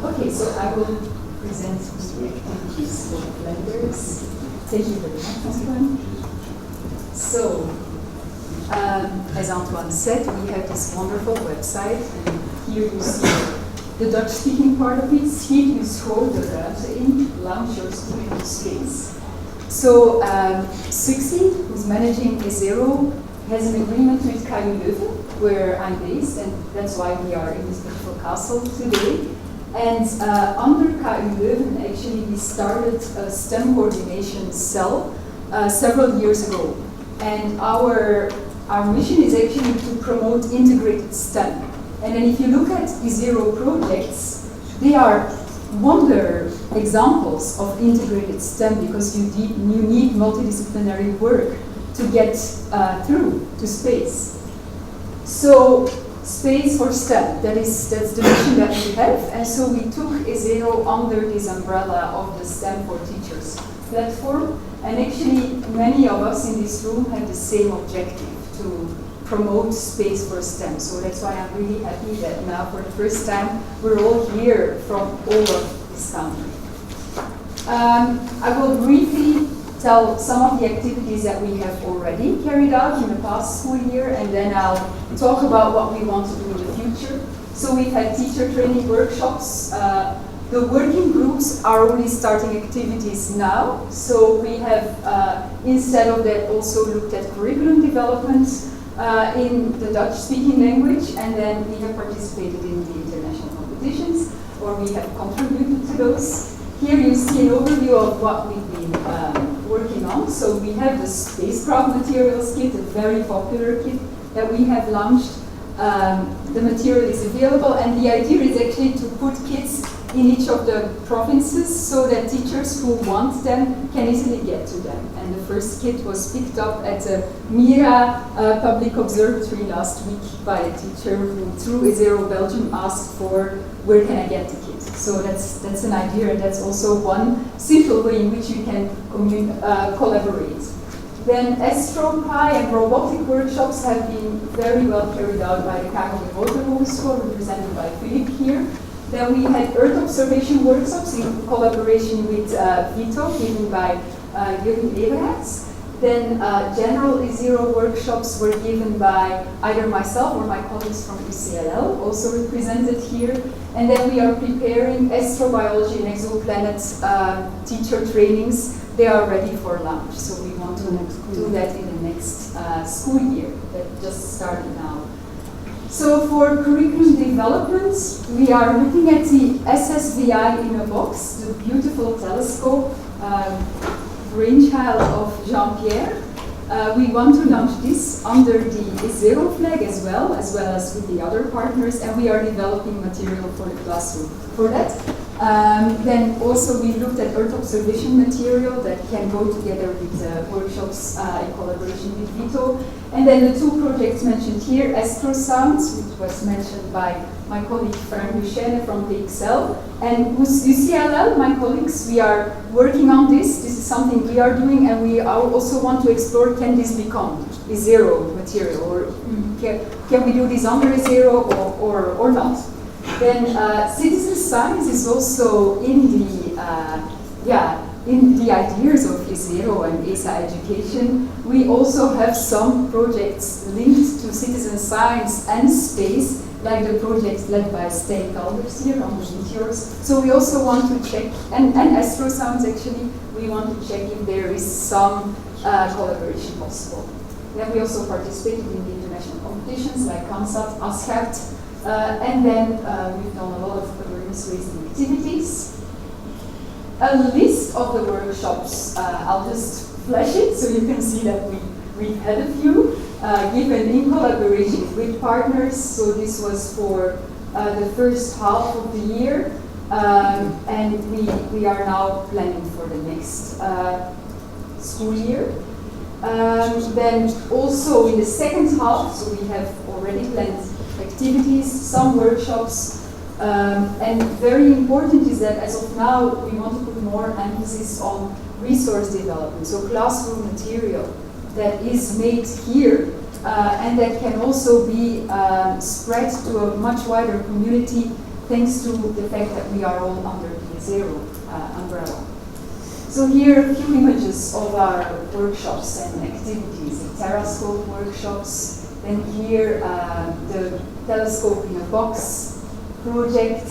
Okay, so I will present the activities for Flanders. Thank you very much, Antoine. So, as Antoine said, we have this wonderful website, and here you see the Dutch-speaking part of it. Hier you scroll de ruimte in, launch your student space. So, Suxi, who's managing ESERO, has an agreement with KU Leuven, where I'm based, and that's why we are in this beautiful castle today. And under KU Leuven, actually, we started a STEM coordination cell several years ago. And our mission is actually to promote integrated STEM. And then if you look at ESERO projects, they are wonder examples of integrated STEM because you need multidisciplinary work to get through to space. So, space for STEM, that's the mission that we have, and so we took ESERO under this umbrella of the STEM for Teachers platform, and actually many of us in this room have the same objective, to promote space for STEM, so that's why I'm really happy that now for the first time we're all here from all of this country. I will briefly tell some of the activities that we have already carried out in the past school year, and then I'll talk about what we want to do in the future. So we've had teacher training workshops. The working groups are only starting activities now. So we have, instead of that, also looked at curriculum development in the Dutch-speaking language, and then we have participated in the international competitions, or we have contributed to those. Here you see an overview of what we've been working on. So we have the spacecraft materials kit, a very popular kit that we have launched. The material is available, and the idea is actually to put kits in each of the provinces so that teachers who want them can easily get to them. And the first kit was picked up at the Mira Public Observatory last week by a teacher who, through ESERO Belgium, asked for where can I get the kit. So that's an idea, and that's also one simple way in which you can collaborate. Then AstroPi and robotic workshops have been very well carried out by the KU Leuven School, represented by Philip here. Then we had Earth observation workshops in collaboration with Vito, given by Jürgen Eberhards. Then general ESERO workshops were given by either myself or my colleagues from UCLL, also represented here. And then we are preparing astrobiology and exoplanet teacher trainings. They are ready for launch, so we want to do that in the next school year that just started now. So for curriculum development, we are looking at the SSVI in a box, the beautiful telescope, brainchild of Jean-Pierre. We want to launch this under the ESERO flag as well as with the other partners, and we are developing material for the classroom for that. Then also we looked at Earth observation material that can go together with workshops in collaboration with Vito. And then the two projects mentioned here, Astrosounds, which was mentioned by my colleague Frank Duchesne from DXL, and UCLL, my colleagues, we are working on this. This is something we are doing, and we also want to explore, can this become ESERO material, or can we do this under ESERO or not? Then citizen science is also in the ideas of ESERO and ESA education. We also have some projects linked to citizen science and space, like the project led by Stijn Kalders here on the meteors. So we also want to check, and Astrosounds actually, we want to check if there is some collaboration possible. Then we also participated in the international competitions like CANSAT, ASCAT, and then we've done a lot of awareness raising activities. A list of the workshops, I'll just flash it so you can see that we've had a few, given in collaboration with partners. So this was for the first half of the year, and we are now planning for the next school year. Then also in the second half, so we have already planned activities, some workshops, and very important is that as of now we want to put more emphasis on resource development, so classroom material that is made here and that can also be spread to a much wider community thanks to the fact that we are all under the ESERO umbrella. So here are a few images of our workshops and activities, the Terrascope workshops, then here the Telescope in a Box project,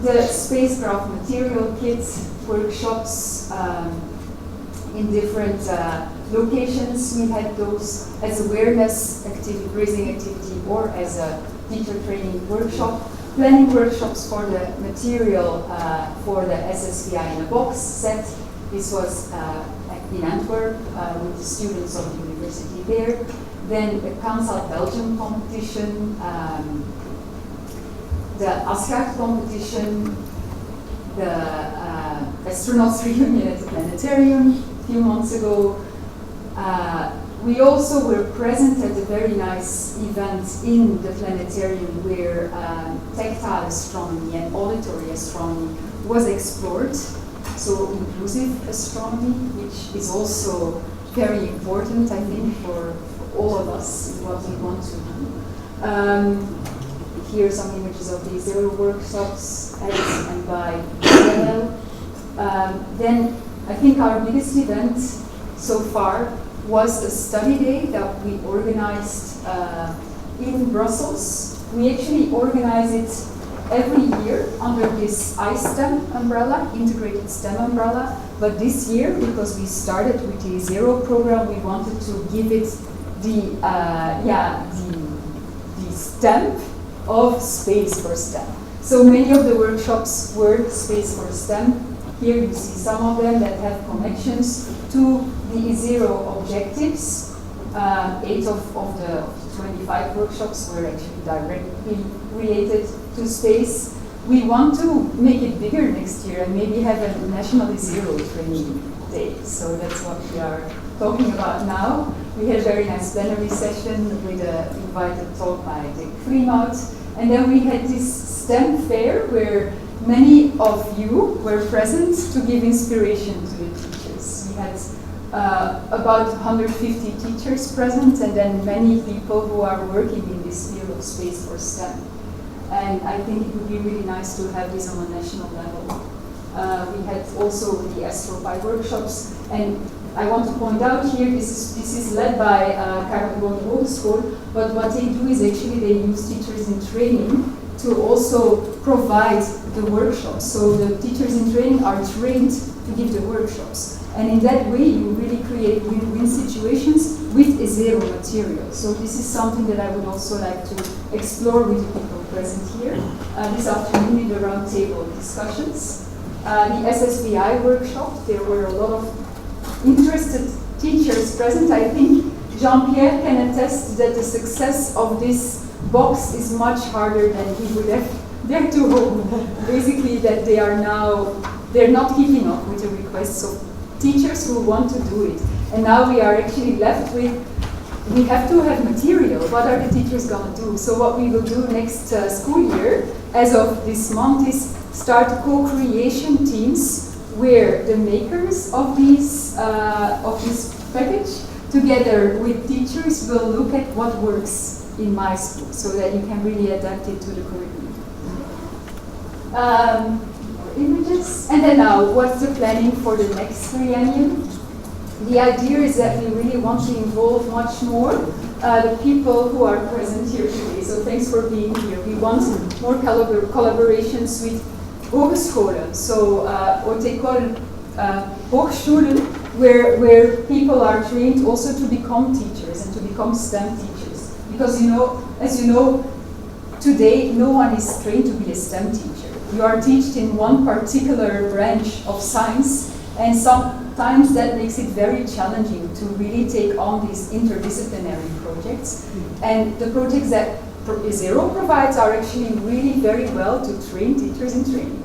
the spacecraft material kit workshops in different locations. We had those as awareness activity, raising activity, or as a teacher training workshop. Planning workshops for the material for the SSVI in a Box set. This was in Antwerp with the students of the university there. Then the Council Belgium competition, the Asgaard competition, the astronauts reunion at the planetarium a few months ago. We also were present at a very nice event in the planetarium where tactile astronomy and auditory astronomy was explored. So inclusive astronomy, which is also very important, I think, for all of us in what we want to do. Here are some images of the ESERO workshops at and by ESERO. Then I think our biggest event so far was a study day that we organized in Brussels. We actually organize it every year under this iSTEM umbrella, integrated STEM umbrella. But this year, because we started with the ESERO program, we wanted to give it the stamp of Space for STEM. So many of the workshops were Space for STEM. Here you see some of them that have connections to the ESERO objectives. 8 of the 25 workshops were actually directly related to space. We want to make it bigger next year and maybe have a national ESERO training day. So that's what we are talking about now. We had a very nice plenary session with an invited talk by Dick Freemout. And then we had this STEM fair where many of you were present to give inspiration to the teachers. We had about 150 teachers present, and then many people who are working in this field of Space for STEM. And I think it would be really nice to have this on a national level. We had also the AstroPi workshops, and I want to point out here, this is led by Karel Hogeschool, but what they do is actually they use teachers in training to also provide the workshops. So the teachers in training are trained to give the workshops. And in that way, you really create win-win situations with ESERO material. So this is something that I would also like to explore with the people present here. This afternoon in the roundtable discussions. The SSVI workshop, there were a lot of interested teachers present. I think Jean-Pierre can attest that the success of this box is much harder than he would have dared to hope. Basically, that they're not keeping up with the requests of teachers who want to do it. And now we are actually left with, we have to have material. What are the teachers going to do? So what we will do next school year, as of this month, is start co-creation teams where the makers of this package, together with teachers, will look at what works in my school so that you can really adapt it to the curriculum. Images. And then now, what's the planning for the next triennium? The idea is that we really want to involve much more the people who are present here today. So thanks for being here. We want more collaborations with Hogescholen, so what they call Hochschulen, where people are trained also to become teachers and to become STEM teachers. Because as you know, today no one is trained to be a STEM teacher. You are taught in one particular branch of science, and sometimes that makes it very challenging to really take on these interdisciplinary projects. And the projects that ESERO provides are actually really very well to train teachers in training.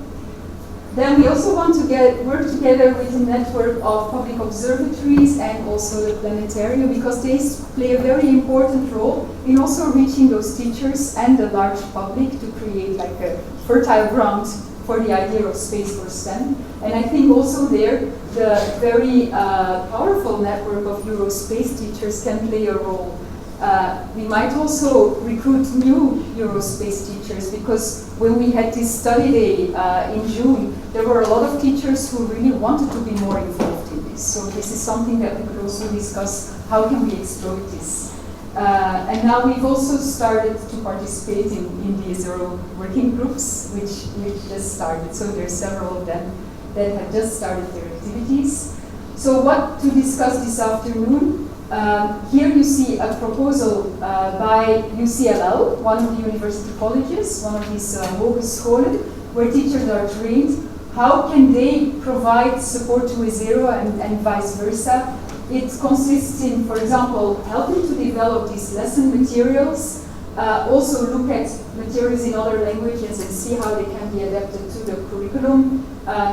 Then we also want to work together with a network of public observatories and also the planetarium, because they play a very important role in also reaching those teachers and the large public to create like a fertile ground for the idea of Space for STEM. And I think also there, the very powerful network of Eurospace teachers can play a role. We might also recruit new Eurospace teachers, because when we had this study day in June, there were a lot of teachers who really wanted to be more involved in this. So this is something that we could also discuss, how can we exploit this? And now we've also started to participate in the ESERO working groups, which just started. So there's several of them that have just started their activities. So what to discuss this afternoon? Here you see a proposal by UCLL, one of the university colleges, one of these hogescholen, where teachers are trained. How can they provide support to ESERO and vice versa? It consists in, for example, helping to develop these lesson materials, also look at materials in other languages and see how they can be adapted to the curriculum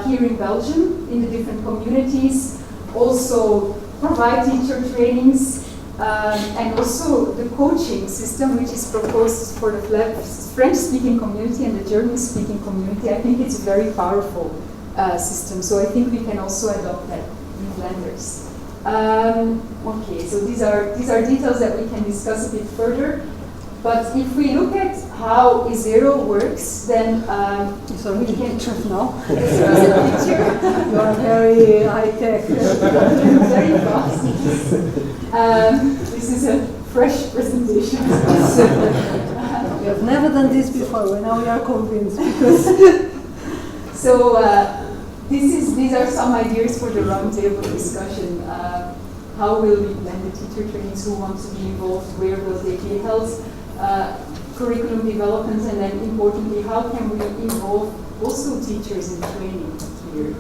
here in Belgium, in the different communities. Also provide teacher trainings, and also the coaching system, which is proposed for the French-speaking community and the German-speaking community. I think it's a very powerful system, so I think we can also adopt that in Flanders. Okay, so these are details that we can discuss a bit further. But if we look at how ESERO works, then we can now. This is a picture. You are very high tech. Very fast. This is a fresh presentation. We have never done this before. Well, now we are convinced because. So these are some ideas for the roundtable discussion. How will we plan the teacher trainings? Who wants to be involved? Where will they be held? Curriculum development, and then importantly, how can we involve also teachers in training here?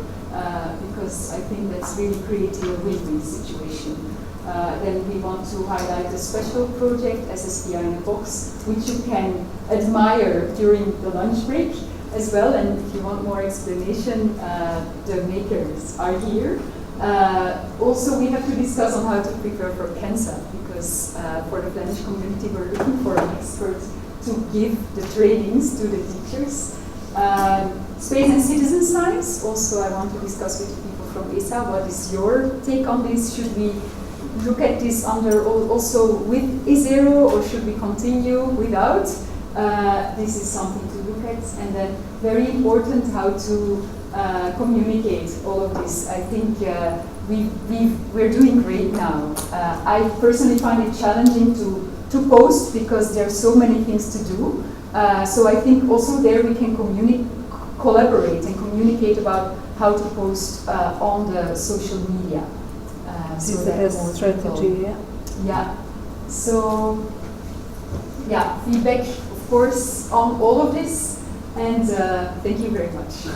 Because I think that's really creating a win-win situation. Then we want to highlight a special project, SSPI in a Box, which you can admire during the lunch break as well. And if you want more explanation, the makers are here. Also, we have to discuss on how to prepare for Pensa, because for the Flemish community, we're looking for an expert to give the trainings to the teachers. Space and citizen science, also I want to discuss with people from ESA. What is your take on this? Should we look at this under also with ESERO, or should we continue without? This is something to look at. And then very important, how to communicate all of this. I think we're doing great now. I personally find it challenging to post, because there are so many things to do. So I think also there we can collaborate and communicate about how to post on the social media. This is the best strategy, yeah. Yeah. So, yeah, feedback, of course, on all of this. And thank you very much.